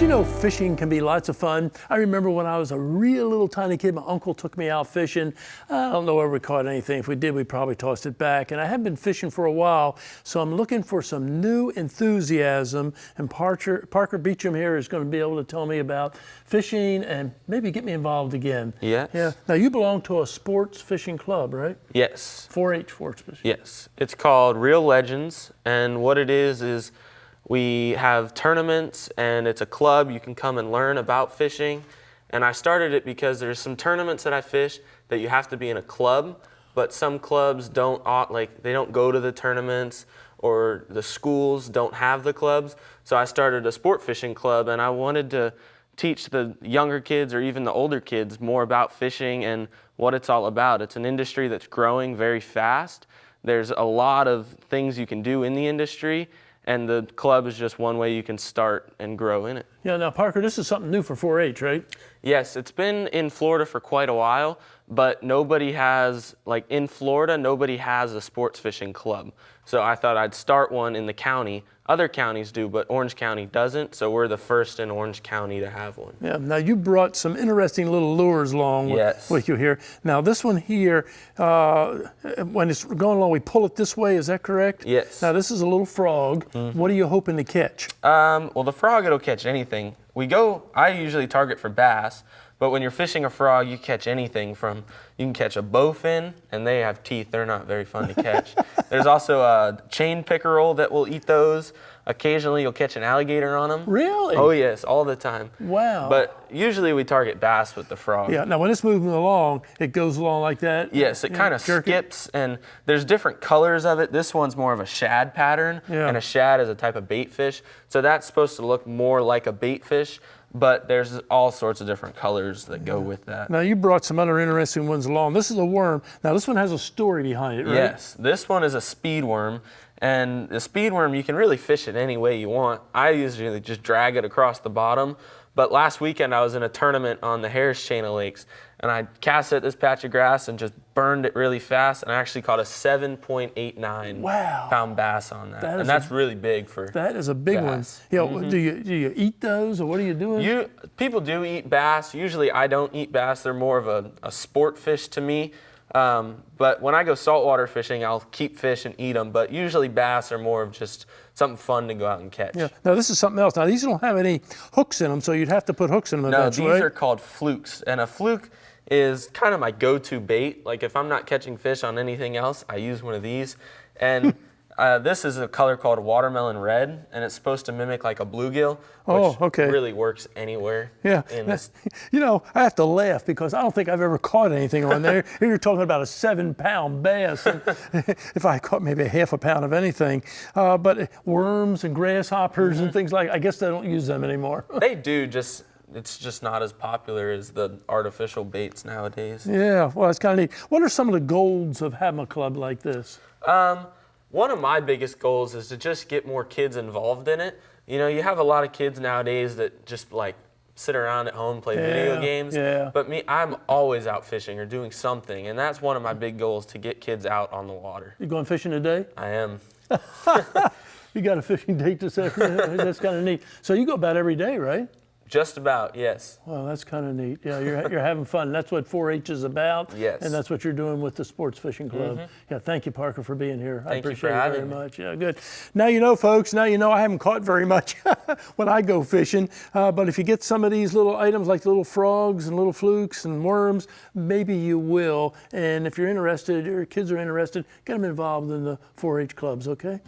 you know fishing can be lots of fun? I remember when I was a real little tiny kid, my uncle took me out fishing. I don't know if we caught anything. If we did, we probably tossed it back. And I haven't been fishing for a while, so I'm looking for some new enthusiasm. And Parker Beecham here is going to be able to tell me about fishing and maybe get me involved again. Yes. Yeah. Now you belong to a sports fishing club, right? Yes. 4-H sports fishing. Yes. It's called Real Legends, and what it is we have tournaments, and it's a club. You can come and learn about fishing. And I started it because there's some tournaments that I fish that you have to be in a club, but some clubs don't they don't go to the tournaments, or the schools don't have the clubs. So I started a sport fishing club, and I wanted to teach the younger kids or even the older kids more about fishing and what it's all about. It's an industry that's growing very fast. There's a lot of things you can do in the industry, and the club is just one way you can start and grow in it. Yeah, now Parker, this is something new for 4-H, right? Yes, it's been in Florida for quite a while, but nobody has, in Florida, nobody has a sports fishing club. So I thought I'd start one in the county. Other counties do, but Orange County doesn't, so we're the first in Orange County to have one. Yeah, now you brought some interesting little lures along with you here. Now this one here, when it's going along, we pull it this way, is that correct? Yes. Now this is a little frog. Mm-hmm. What are you hoping to catch? Well, the frog, it'll catch anything. I usually target for bass, but when you're fishing a frog, you catch anything you can catch a bowfin, and they have teeth. They're not very fun to catch. There's also a chain pickerel that will eat those. Occasionally, you'll catch an alligator on them. Really? Oh, yes, all the time. Wow. But usually we target bass with the frog. Yeah, now when it's moving along, it goes along like that? Yes, it kind of skips, and there's different colors of it. This one's more of a shad pattern, and a shad is a type of bait fish. So that's supposed to look more like a bait fish, but there's all sorts of different colors that go with that. Now you brought some other interesting ones along. This is a worm. Now this one has a story behind it, right? Yes, this one is a speed worm. And the speed worm, you can really fish it any way you want. I usually just drag it across the bottom. But last weekend I was in a tournament on the Harris Chain of Lakes, and I cast it at this patch of grass and just burned it really fast, and I actually caught a 7.89 pound bass on that. And that's really big for That is a big bass. one. Yeah, do you eat those, or what are you doing? People do eat bass. Usually I don't eat bass. They're more of a sport fish to me. But when I go saltwater fishing, I'll keep fish and eat them. But usually bass are more of just something fun to go out and catch. Yeah. Now this is something else. Now these don't have any hooks in them, so you'd have to put hooks in them. No, these are called flukes. And a fluke is kind of my go-to bait. Like if I'm not catching fish on anything else, I use one of these. And this is a color called watermelon red, and it's supposed to mimic like a bluegill, which really works anywhere. Yeah, you know, I have to laugh because I don't think I've ever caught anything on there. Here you're talking about a 7-pound bass, and if I caught maybe a half a pound of anything. But worms and grasshoppers and things I guess they don't use them anymore. They do, it's just not as popular as the artificial baits nowadays. Yeah, well, it's kind of neat. What are some of the goals of having a club like this? One of my biggest goals is to just get more kids involved in it. You know, you have a lot of kids nowadays that just sit around at home, play video games. Yeah. But I'm always out fishing or doing something, and that's one of my big goals, to get kids out on the water. You going fishing today? I am. You got a fishing date this afternoon? That's kind of neat. So you go about every day, right? Just about, yes. Well, that's kind of neat. Yeah, you're having fun. That's what 4-H is about. Yes. And that's what you're doing with the Sports Fishing Club. Yeah, thank you, Parker, for being here. I appreciate you it very much. Yeah, good. Now you know, folks, I haven't caught very much when I go fishing. But if you get some of these little items like little frogs and little flukes and worms, maybe you will. And if you're interested, or your kids are interested, get them involved in the 4-H clubs, okay?